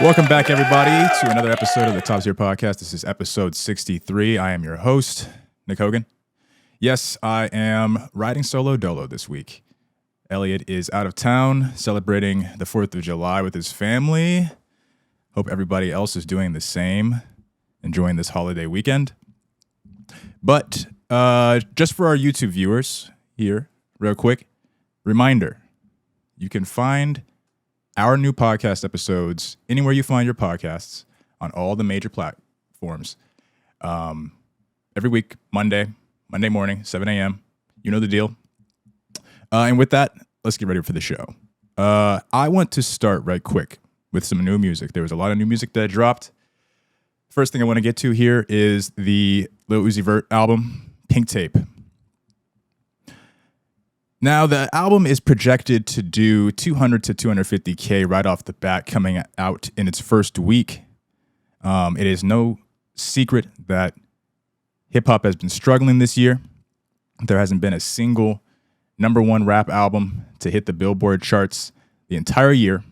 Welcome back, everybody, to another episode of the Top Tier Podcast. This is episode 63. I am your host, Nick Hogan. Yes, I am riding solo Dolo this week. Elliot is out of town celebrating the 4th of July with his family. Hope everybody else is doing the same, enjoying this holiday weekend. But just for our YouTube viewers here, real quick, reminder, you can find our new podcast episodes anywhere you find your podcasts on all the major platforms. Every week, Monday morning, 7 a.m. You know the deal. And with that, let's get ready for the show. I want to start right quick with some new music. There was a lot of new music that dropped. First thing I want to get to here is the Lil Uzi Vert album, Pink Tape. Now, the album is projected to do 200 to 250K right off the bat coming out in its first week. It is no secret that hip-hop has been struggling this year. There hasn't been a single number one rap album to hit the Billboard charts the entire year,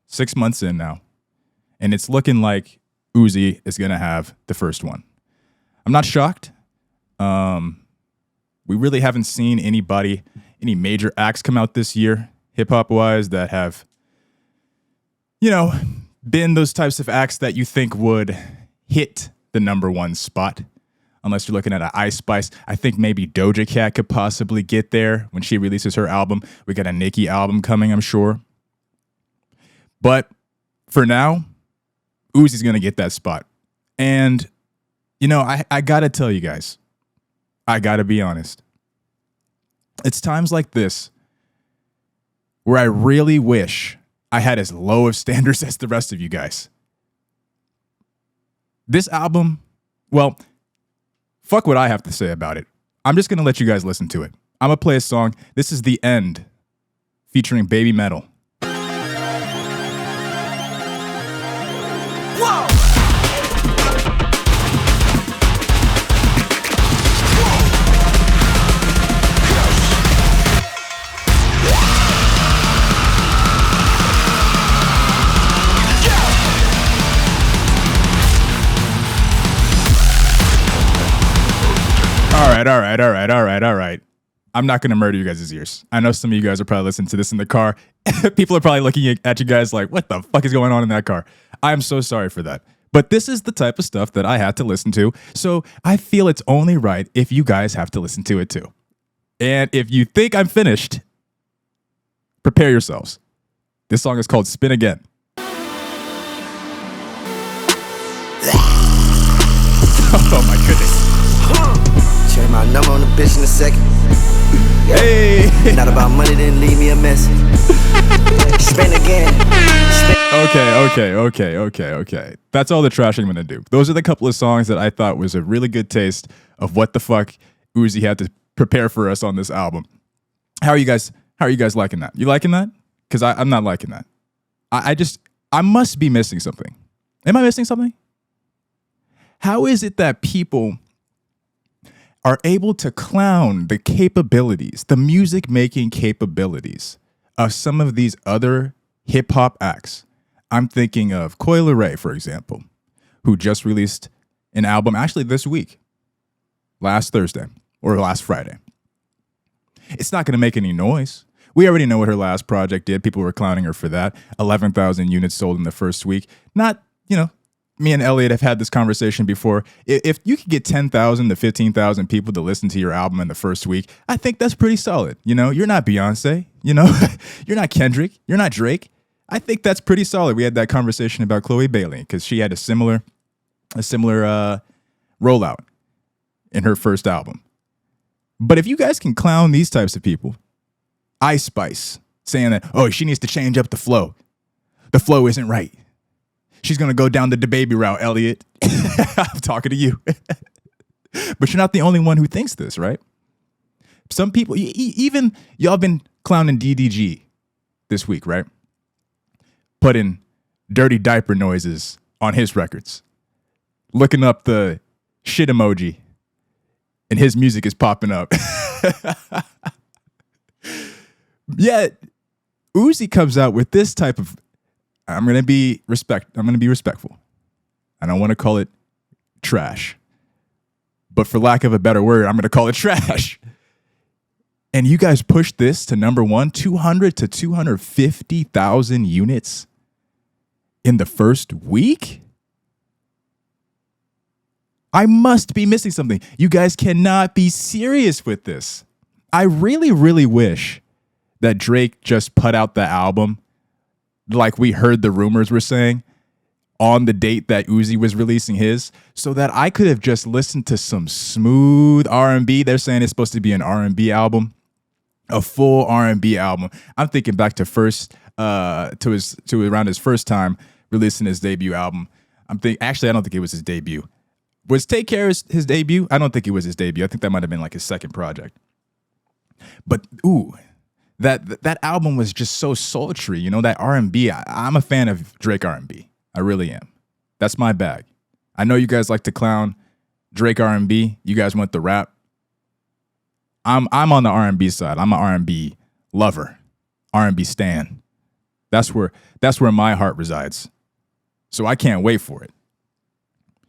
6 months in now. And it's looking like Uzi is going to have the first one. I'm not shocked. We really haven't seen any major acts come out this year, hip-hop wise, that have, been those types of acts that you think would hit the number one spot. Unless you're looking at an Ice Spice. I think maybe Doja Cat could possibly get there when she releases her album. We got a Nicki album coming, I'm sure. But for now, Uzi's going to get that spot. And, I got to tell you guys, I got to be honest. It's times like this where I really wish I had as low of standards as the rest of you guys. This album, well, fuck what I have to say about it. I'm just going to let you guys listen to it. I'm going to play a song. This is The End featuring Baby Metal. Whoa! All right. I'm not going to murder you guys' ears. I know some of you guys are probably listening to this in the car. People are probably looking at you guys like, what the fuck is going on in that car? I'm so sorry for that. But this is the type of stuff that I had to listen to. So I feel it's only right if you guys have to listen to it too. And if you think I'm finished, prepare yourselves. This song is called Spin Again. Oh my goodness. Check my number on the bitch in a second. Hey. Not about money, then leave me a message. Spin again. Okay. That's all the trashing I'm gonna do. Those are the couple of songs that I thought was a really good taste of what the fuck Uzi had to prepare for us on this album. How are you guys liking that? You liking that? Because I'm not liking that. I must be missing something. Am I missing something? How is it that people are able to clown the capabilities, the music-making capabilities of some of these other hip-hop acts? I'm thinking of Coi Leray, for example, who just released an album actually this week, last Thursday or last Friday. It's not going to make any noise. We already know what her last project did. People were clowning her for that. 11,000 units sold in the first week. Not, me and Elliot have had this conversation before. If you could get 10,000 to 15,000 people to listen to your album in the first week, I think that's pretty solid. You're not Beyonce, you're not Kendrick, you're not Drake. I think that's pretty solid. We had that conversation about Chloe Bailey because she had a similar rollout in her first album. But if you guys can clown these types of people, Ice Spice saying that, oh, she needs to change up the flow. The flow isn't right. She's going to go down the DaBaby route, Elliot. I'm talking to you. But you're not the only one who thinks this, right? Some people, even y'all been clowning DDG this week, right? Putting dirty diaper noises on his records. Looking up the shit emoji and his music is popping up. Yet Uzi comes out with this type of I'm gonna be respectful. I don't want to call it trash, but for lack of a better word, I'm gonna call it trash. And you guys pushed this to number one, 200 to 250,000 units in the first week? I must be missing something. You guys cannot be serious with this. I really, really wish that Drake just put out the album like we heard the rumors were saying on the date that Uzi was releasing his, so that I could have just listened to some smooth R&B. They're saying it's supposed to be an R&B album, a full R&B album. I'm thinking back to around his first time releasing his debut album. Actually, I don't think it was his debut. Was Take Care his debut? I don't think it was his debut. I think that might have been like his second project. But that album was just so sultry, you know, that R&B. I'm a fan of Drake R&B. I really am. That's my bag. I know you guys like to clown Drake R&B. You guys want the rap. I'm on the R&B side. I'm an R&B lover, R&B stan. That's where my heart resides. So I can't wait for it.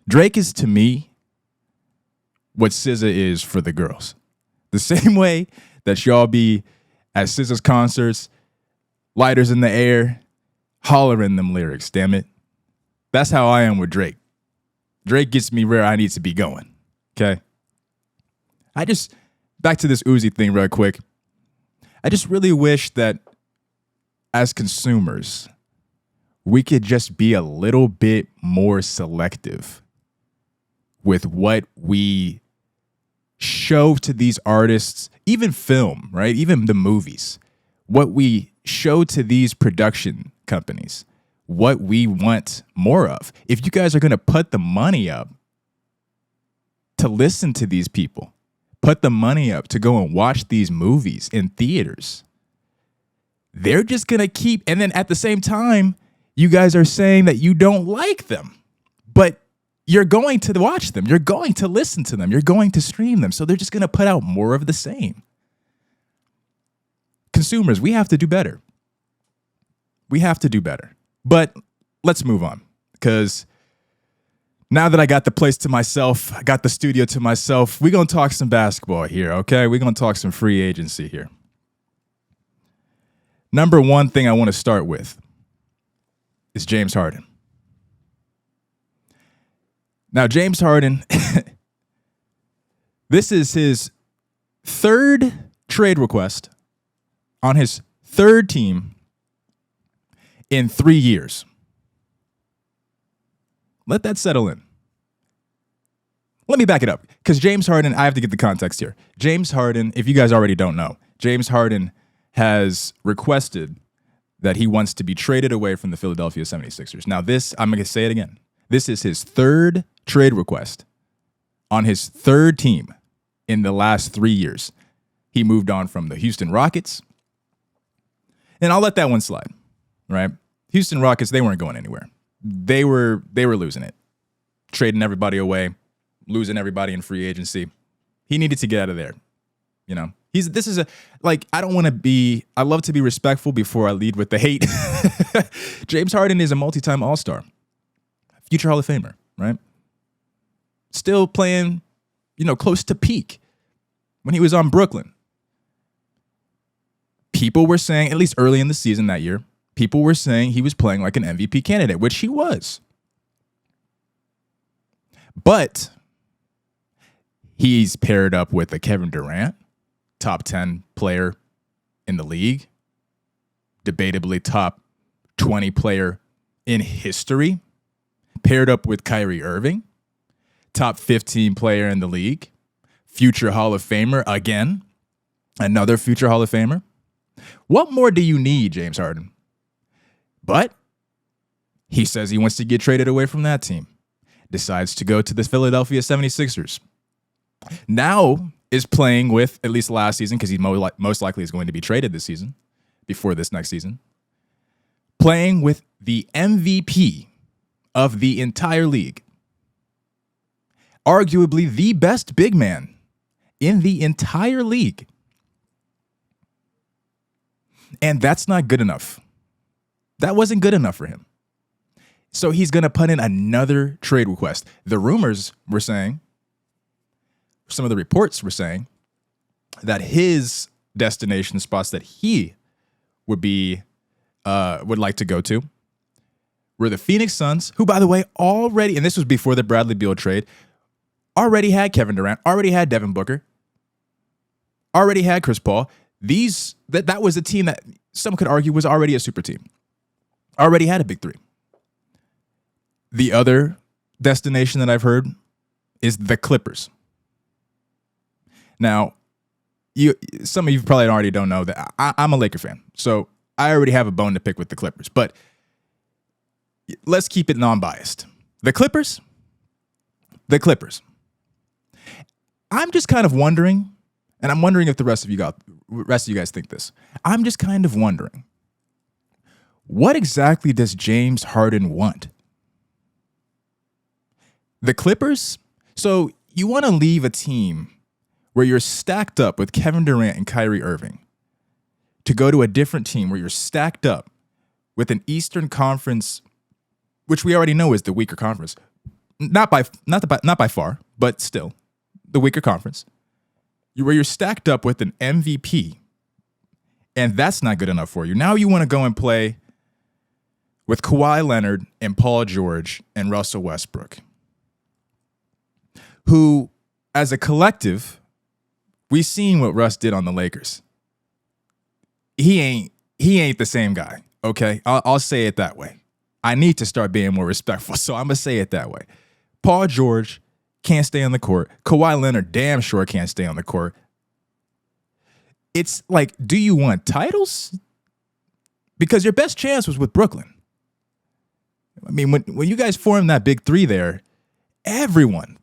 Drake is to me what SZA is for the girls. The same way that y'all be at SZA's concerts, lighters in the air, hollering them lyrics, damn it. That's how I am with Drake. Drake gets me where I need to be going, okay? Back to this Uzi thing real quick. I just really wish that as consumers, we could just be a little bit more selective with what we show to these artists, even film, right? Even the movies, what we show to these production companies, what we want more of. If you guys are going to put the money up to listen to these people, put the money up to go and watch these movies in theaters, they're just going to keep, and then at the same time, you guys are saying that you don't like them, but you're going to watch them. You're going to listen to them. You're going to stream them. So they're just going to put out more of the same. Consumers, we have to do better. We have to do better. But let's move on, because now that I got the place to myself, I got the studio to myself, we're going to talk some basketball here, okay? We're going to talk some free agency here. Number one thing I want to start with is James Harden. Now, James Harden, this is his third trade request on his third team in 3 years. Let that settle in. Let me back it up, because James Harden, I have to get the context here. James Harden, if you guys already don't know, James Harden has requested that he wants to be traded away from the Philadelphia 76ers. Now this, I'm going to say it again. This is his third trade request on his third team in the last 3 years. He moved on from the Houston Rockets. And I'll let that one slide, right? Houston Rockets, they weren't going anywhere. They were losing it. Trading everybody away, losing everybody in free agency. He needed to get out of there. You know, I love to be respectful before I lead with the hate. James Harden is a multi-time All-Star, future Hall of Famer, right? Still playing, close to peak when he was on Brooklyn. People were saying, at least early in the season that year, people were saying he was playing like an MVP candidate, which he was. But he's paired up with a Kevin Durant, top 10 player in the league, debatably top 20 player in history, paired up with Kyrie Irving, top 15 player in the league, future Hall of Famer again, another future Hall of Famer. What more do you need, James Harden? But he says he wants to get traded away from that team. Decides to go to the Philadelphia 76ers. Now is playing with, at least last season, because he most likely is going to be traded this season, before this next season, playing with the MVP of the entire league. Arguably the best big man in the entire league. And that's not good enough. That wasn't good enough for him. So he's going to put in another trade request. The rumors were saying, some of the reports were saying, that his destination spots that he would like to go to were the Phoenix Suns, who, by the way, already, and this was before the Bradley Beal trade, already had Kevin Durant, already had Devin Booker, already had Chris Paul. That was a team that some could argue was already a super team, already had a big three. The other destination that I've heard is the Clippers. Now, some of you probably already don't know that I'm a Laker fan, so I already have a bone to pick with the Clippers. But let's keep it non-biased. The Clippers. I'm just kind of wondering, and I'm wondering if the rest of you guys think this. I'm just kind of wondering, what exactly does James Harden want? The Clippers? So you want to leave a team where you're stacked up with Kevin Durant and Kyrie Irving to go to a different team where you're stacked up with an Eastern Conference, which we already know is the weaker conference. Not by far, but still the weaker conference. Where you're stacked up with an MVP, and that's not good enough for you. Now you want to go and play with Kawhi Leonard and Paul George and Russell Westbrook, who, as a collective, we've seen what Russ did on the Lakers. He ain't the same guy, okay? I'll say it that way. I need to start being more respectful, so I'm going to say it that way. Paul George can't stay on the court. Kawhi Leonard damn sure can't stay on the court. It's like, do you want titles? Because your best chance was with Brooklyn. I mean, when you guys formed that big three there, everyone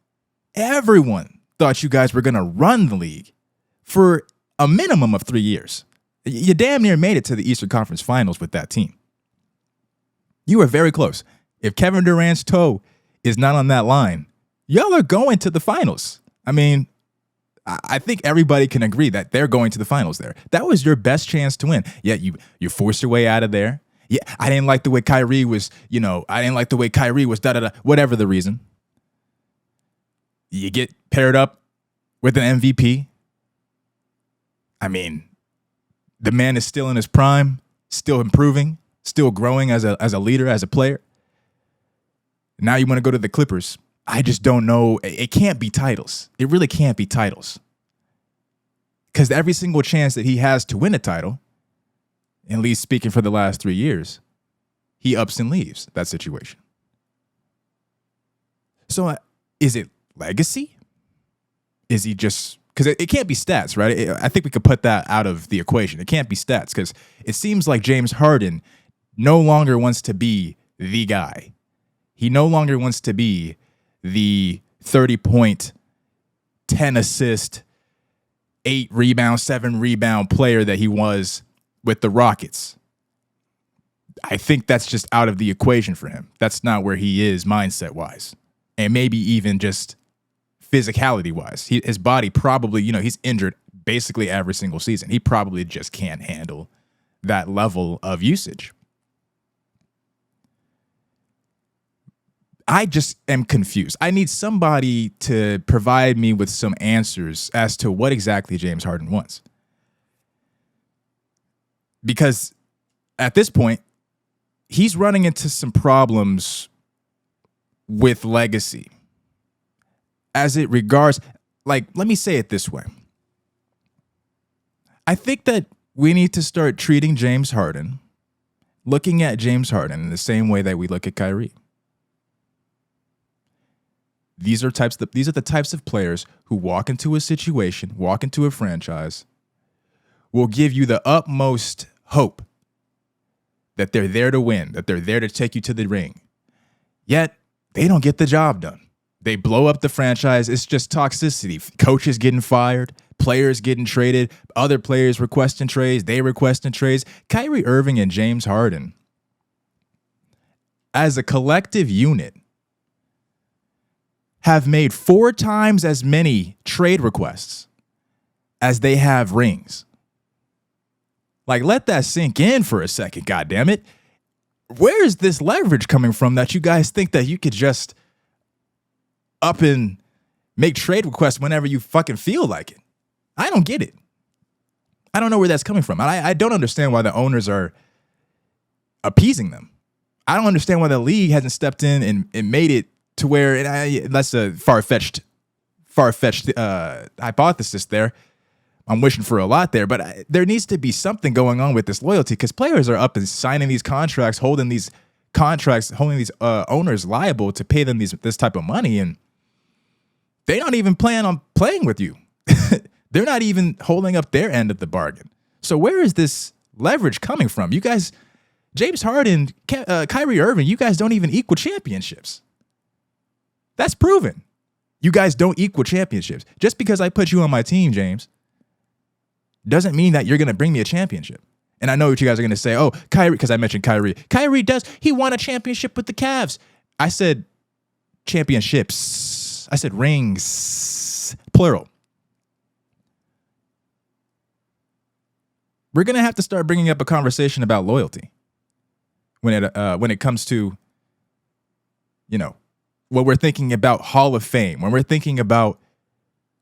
thought you guys were going to run the league for a minimum of 3 years. You damn near made it to the Eastern Conference Finals with that team. You were very close. If Kevin Durant's toe is not on that line, y'all are going to the finals. I mean, I think everybody can agree that they're going to the finals there. That was your best chance to win. Yet you forced your way out of there. Yeah, I didn't like the way Kyrie was, da-da-da, whatever the reason. You get paired up with an MVP. I mean, the man is still in his prime, still improving, still growing as a leader, as a player. Now you want to go to the Clippers. I just don't know. It can't be titles. It really can't be titles. Because every single chance that he has to win a title, at least speaking for the last 3 years, he ups and leaves that situation. So is it legacy? Is he just... Because it can't be stats, right? I think we could put that out of the equation. It can't be stats because it seems like James Harden no longer wants to be the guy. He no longer wants to be the 30-point, 10-assist, 8-rebound, 7-rebound player that he was with the Rockets. I think that's just out of the equation for him. That's not where he is mindset-wise. And maybe even just physicality-wise. His body probably, he's injured basically every single season. He probably just can't handle that level of usage. I just am confused. I need somebody to provide me with some answers as to what exactly James Harden wants. Because at this point, he's running into some problems with legacy. As it regards, let me say it this way. I think that we need to start treating James Harden, looking at James Harden in the same way that we look at Kyrie. These are the types of players who walk into a situation, walk into a franchise, will give you the utmost hope that they're there to win, that they're there to take you to the ring. Yet, they don't get the job done. They blow up the franchise. It's just toxicity. Coaches getting fired, players getting traded, other players requesting trades, they requesting trades. Kyrie Irving and James Harden, as a collective unit, have made 4 times as many trade requests as they have rings. Let that sink in for a second, goddammit. where is this leverage coming from that you guys think that you could just up and make trade requests whenever you fucking feel like it? I don't get it. I don't know where that's coming from. I don't understand why the owners are appeasing them. I don't understand why the league hasn't stepped in and made it to where, and that's a far-fetched hypothesis there. I'm wishing for a lot there, but there needs to be something going on with this loyalty, because players are up and signing these contracts, holding these owners liable to pay them this type of money, and they don't even plan on playing with you. They're not even holding up their end of the bargain. So where is this leverage coming from? You guys, James Harden, Kyrie Irving, you guys don't even equal championships. That's proven. You guys don't equal championships. Just because I put you on my team, James, doesn't mean that you're going to bring me a championship. And I know what you guys are going to say. Oh, Kyrie, because I mentioned Kyrie. Kyrie he won a championship with the Cavs. I said championships. I said rings, plural. We're going to have to start bringing up a conversation about loyalty when it comes to, when we're thinking about Hall of Fame, when we're thinking about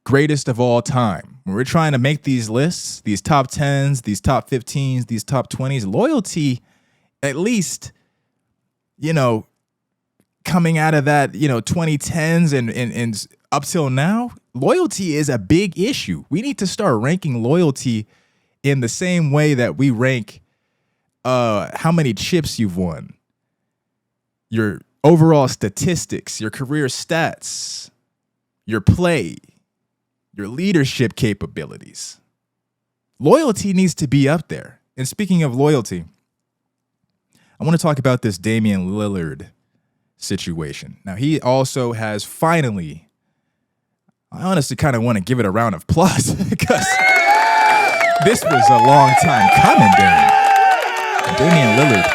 greatest of all time, when we're trying to make these lists, these top 10s, these top 15s, these top 20s, loyalty, at least, coming out of that, 2010s and up till now, loyalty is a big issue. We need to start ranking loyalty in the same way that we rank how many chips you've won, your overall statistics, your career stats, your play, your leadership capabilities. Loyalty needs to be up there. And speaking of loyalty, I want to talk about this Damian Lillard situation. Now, he also has finally, I honestly kind of want to give it a round of applause because this was a long time coming, Damian Lillard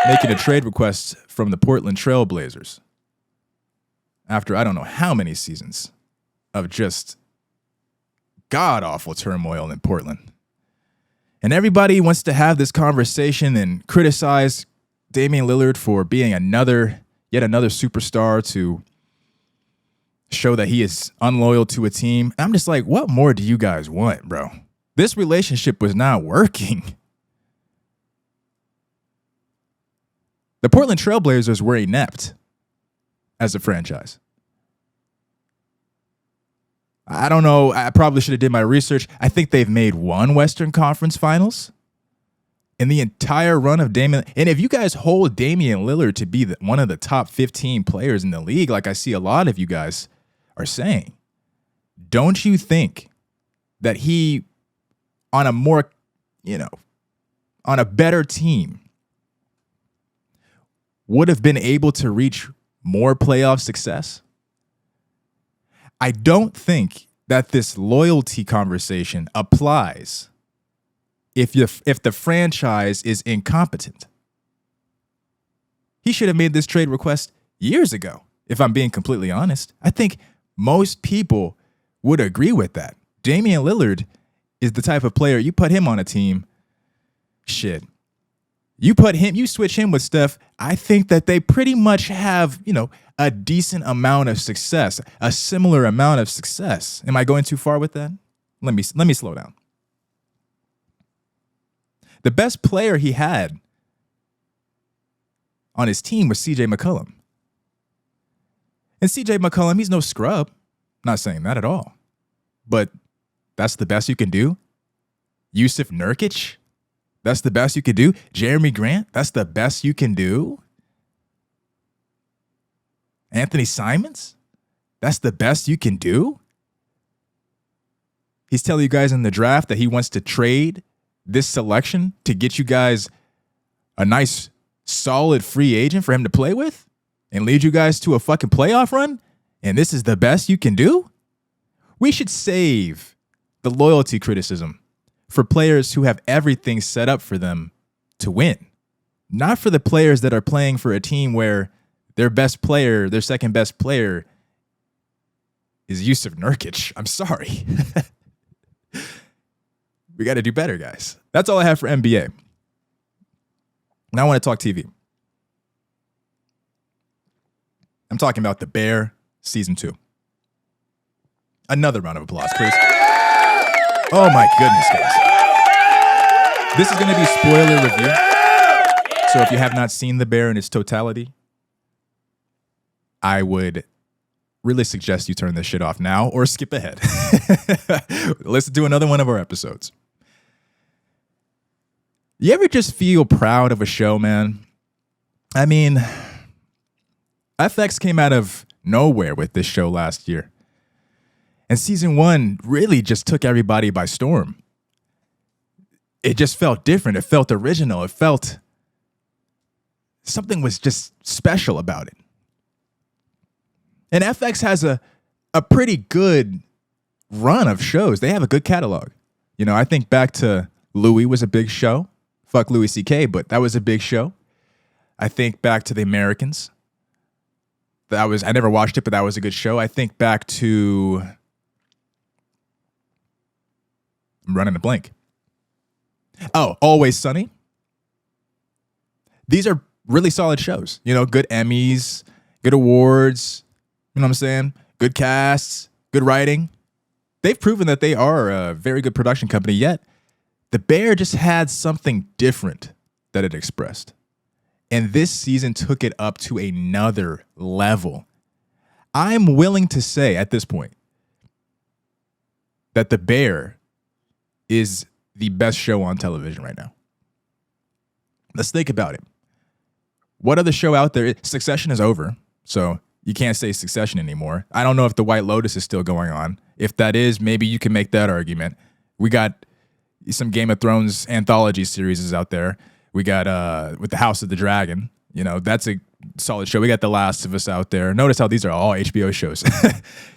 making a trade request from the Portland Trail Blazers after I don't know how many seasons of just god-awful turmoil in Portland. And everybody wants to have this conversation and criticize Damian Lillard for being yet another superstar to show that he is unloyal to a team. I'm just like, what more do you guys want, bro? This relationship was not working. The Portland Trail Blazers were inept as a franchise. I don't know. I probably should have did my research. I think they've made one Western Conference Finals in the entire run of Damian. And if you guys hold Damian Lillard to be one of the top 15 players in the league, like I see a lot of you guys are saying, don't you think that he, on a more, on a better team, would have been able to reach more playoff success? I don't think that this loyalty conversation applies if the franchise is incompetent. He should have made this trade request years ago, if I'm being completely honest. I think most people would agree with that. Damian Lillard is the type of player, you put him on a team, shit. You switch him with Steph, I think that they pretty much have, a decent amount of success, a similar amount of success. Am I going too far with that? Let me slow down. The best player he had on his team was CJ McCollum. And CJ McCollum, he's no scrub. Not saying that at all. But that's the best you can do. Yusuf Nurkic, that's the best you could do. Jeremy Grant, that's the best you can do. Anthony Simons, that's the best you can do. He's telling you guys in the draft that he wants to trade this selection to get you guys a nice, solid free agent for him to play with and lead you guys to a fucking playoff run. And this is the best you can do. We should save the loyalty criticism for players who have everything set up for them to win, not for the players that are playing for a team where their best player, their second best player is Yusuf Nurkic. I'm sorry. We got to do better, guys. That's all I have for NBA. Now I want to talk TV. I'm talking about The Bear Season 2. Another round of applause, please. Oh my goodness, guys. This is going to be spoiler review. So if you have not seen The Bear in its totality, I would really suggest you turn this shit off now or skip ahead. Let's do another one of our episodes. You ever just feel proud of a show, man? I mean, FX came out of nowhere with this show last year. And season 1 really just took everybody by storm. It just felt different. It felt original. It felt something was just special about it. And FX has a pretty good run of shows. They have a good catalog. You know, I think back to Louis was a big show. Fuck Louis C.K., but that was a big show. I think back to The Americans. I never watched it, but that was a good show. I think back to, I'm running a blank. Oh, Always Sunny. These are really solid shows. You know, good Emmys, good awards. You know what I'm saying? Good casts, good writing. They've proven that they are a very good production company, yet The Bear just had something different that it expressed. And this season took it up to another level. I'm willing to say at this point that The Bear is the best show on television right now. Let's think about it. What other show out there? Succession is over, so you can't say Succession anymore. I don't know if The White Lotus is still going on. If that is, maybe you can make that argument. We got some Game of Thrones anthology series out there. We got with the House of the Dragon. You know, that's a solid show. We got The Last of Us out there. Notice how these are all HBO shows.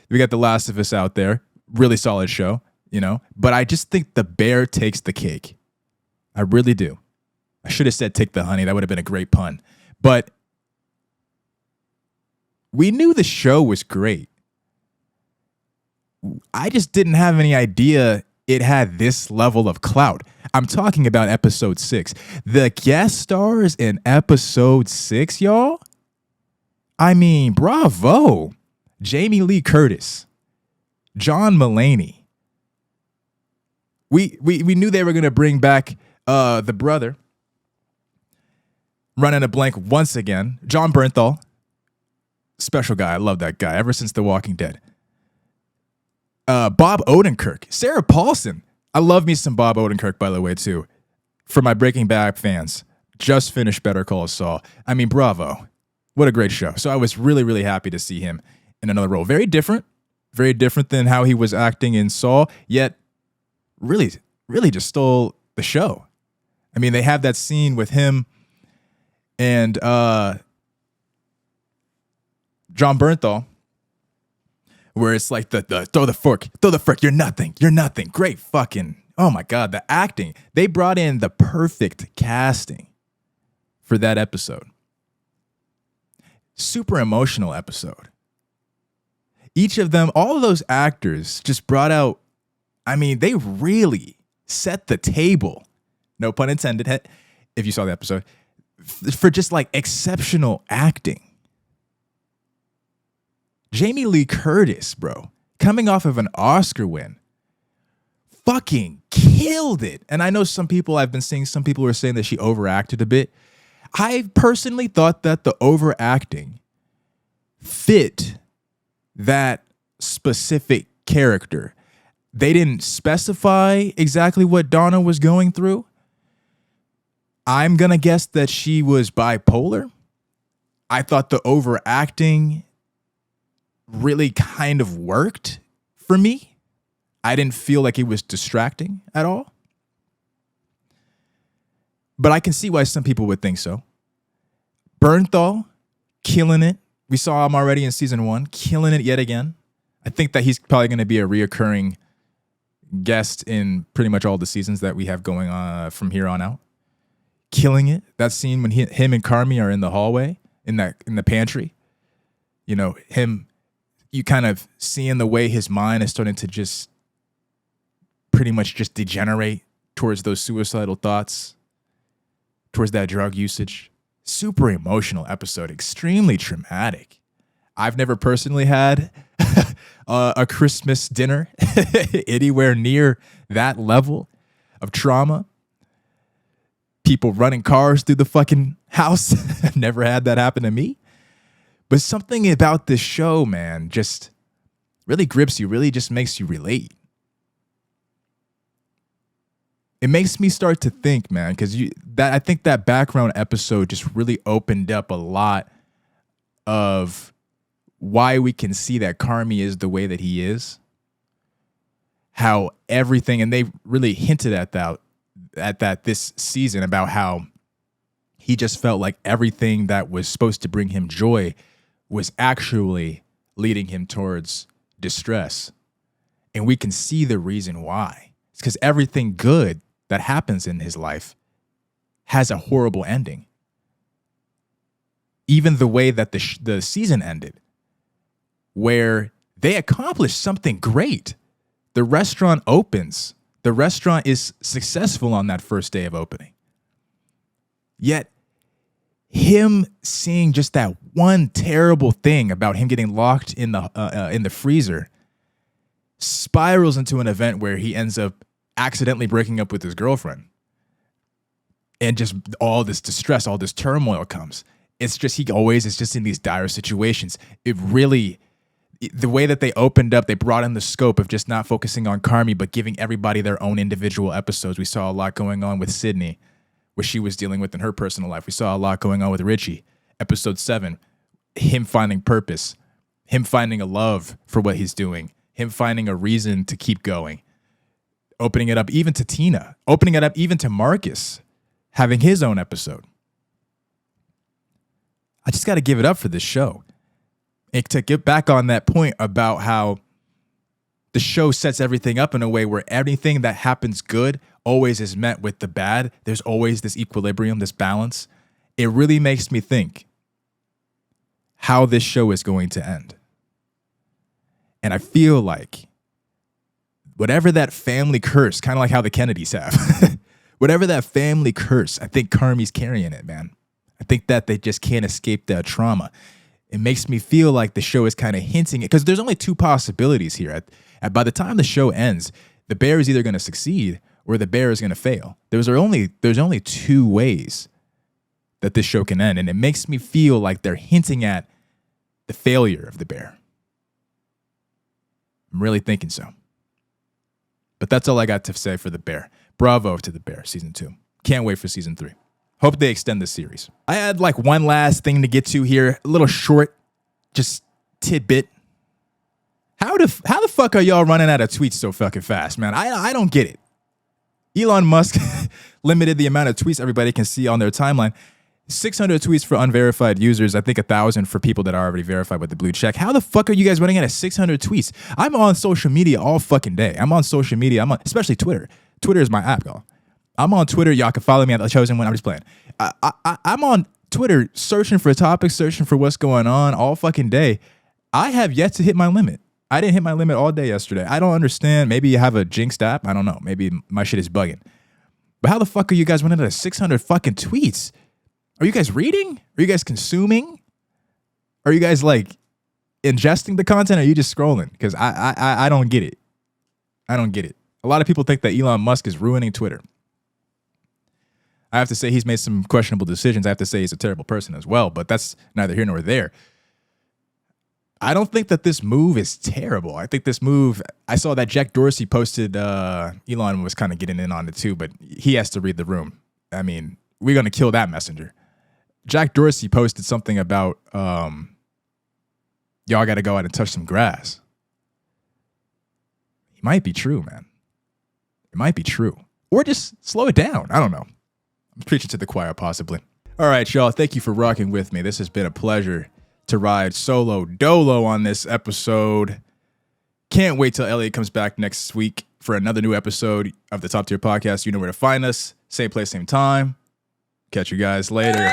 We got The Last of Us out there. Really solid show, you know. But I just think The Bear takes the cake. I really do. I should have said take the honey. That would have been a great pun. But we knew the show was great. I just didn't have any idea it had this level of clout. I'm talking about episode 6. The guest stars in episode 6, y'all. I mean, bravo. Jamie Lee Curtis, John Mulaney. We knew they were going to bring back the brother. Running a blank once again. John Bernthal. Special guy. I love that guy ever since The Walking Dead. Bob Odenkirk, Sarah Paulson. I love me some Bob Odenkirk, by the way, too. For my Breaking Bad fans, just finished Better Call Saul. I mean, bravo. What a great show. So I was really, really happy to see him in another role. Very different than how he was acting in Saul, yet really, really just stole the show. I mean, they have that scene with him and John Bernthal, where it's like the throw the fork, you're nothing. Great fucking, oh my God, the acting. They brought in the perfect casting for that episode. Super emotional episode. Each of them, all of those actors just brought out, I mean, they really set the table, no pun intended, if you saw the episode, for just like exceptional acting. Jamie Lee Curtis, bro, coming off of an Oscar win, fucking killed it. And I know some people were saying that she overacted a bit. I personally thought that the overacting fit that specific character. They didn't specify exactly what Donna was going through. I'm going to guess that she was bipolar. I thought the overacting really kind of worked for me. I didn't feel like it was distracting at all. But I can see why some people would think so. Bernthal, killing it. We saw him already in season 1, killing it yet again. I think that he's probably going to be a reoccurring guest in pretty much all the seasons that we have going on from here on out. Killing it. That scene when him and Carmi are in the hallway, in the pantry. You know, you kind of seeing the way his mind is starting to just pretty much just degenerate towards those suicidal thoughts. towards that drug usage. Super emotional episode, extremely traumatic. I've never personally had a Christmas dinner anywhere near that level of trauma. People running cars through the fucking house. I've never had that happen to me. But something about this show, man, just really grips you, really just makes you relate. It makes me start to think, man, because I think that background episode just really opened up a lot of why we can see that Carmi is the way that he is. How everything, and they really hinted at that this season, about how he just felt like everything that was supposed to bring him joy was actually leading him towards distress. And we can see the reason why. It's because everything good that happens in his life has a horrible ending. Even the way that the season ended, where they accomplished something great. The restaurant opens. The restaurant is successful on that first day of opening. Yet, him seeing just that one terrible thing about him getting locked in the freezer spirals into an event where he ends up accidentally breaking up with his girlfriend. And just all this distress, all this turmoil comes. It's just, he always is just in these dire situations. It really, the way that they opened up, they brought in the scope of just not focusing on Carmi, but giving everybody their own individual episodes. We saw a lot going on with Sydney, what she was dealing with in her personal life. We saw a lot going on with Richie. Episode 7, him finding purpose, him finding a love for what he's doing, him finding a reason to keep going. Opening it up even to Tina, opening it up even to Marcus, having his own episode. I just got to give it up for this show. And to get back on that point about how the show sets everything up in a way where everything that happens good always is met with the bad. There's always this equilibrium, this balance. It really makes me think how this show is going to end. And I feel like whatever that family curse, kind of like how the Kennedys have, whatever that family curse, I think Carmi's carrying it, man. I think that they just can't escape that trauma. It makes me feel like the show is kind of hinting it, because there's only two possibilities here. By the time the show ends, the bear is either going to succeed or the bear is going to fail. There's only two ways that this show can end, and it makes me feel like they're hinting at the failure of the bear. I'm really thinking so. But that's all I got to say for the bear. Bravo to the bear, season 2. Can't wait for season 3. Hope they extend this series. I had like one last thing to get to here. A little short, just tidbit. How the fuck are y'all running out of tweets so fucking fast, man? I don't get it. Elon Musk limited the amount of tweets everybody can see on their timeline. 600 tweets for unverified users. I think 1,000 for people that are already verified with the blue check. How the fuck are you guys running out of 600 tweets? I'm on social media all fucking day. I'm on social media. Especially Twitter. Twitter is my app, y'all. I'm on Twitter. Y'all can follow me at The Chosen One. I'm just playing. I'm on Twitter searching for topics, searching for what's going on all fucking day. I have yet to hit my limit. I didn't hit my limit all day yesterday. I don't understand. Maybe you have a jinxed app. I don't know. Maybe my shit is bugging. But how the fuck are you guys running out of 600 fucking tweets? Are you guys reading? Are you guys consuming? Are you guys like ingesting the content? Or are you just scrolling? Because I don't get it. I don't get it. A lot of people think that Elon Musk is ruining Twitter. I have to say he's made some questionable decisions. I have to say he's a terrible person as well, but that's neither here nor there. I don't think that this move is terrible. I think this move, I saw that Jack Dorsey posted, Elon was kind of getting in on it too, but he has to read the room. I mean, we're going to kill that messenger. Jack Dorsey posted something about, y'all got to go out and touch some grass. It might be true, man. It might be true. Or just slow it down. I don't know. I'm preaching to the choir, possibly. All right, y'all. Thank you for rocking with me. This has been a pleasure to ride solo Dolo on this episode. Can't wait till Elliot comes back next week for another new episode of the Top Tier Podcast. You know where to find us. Same place, same time. Catch you guys later.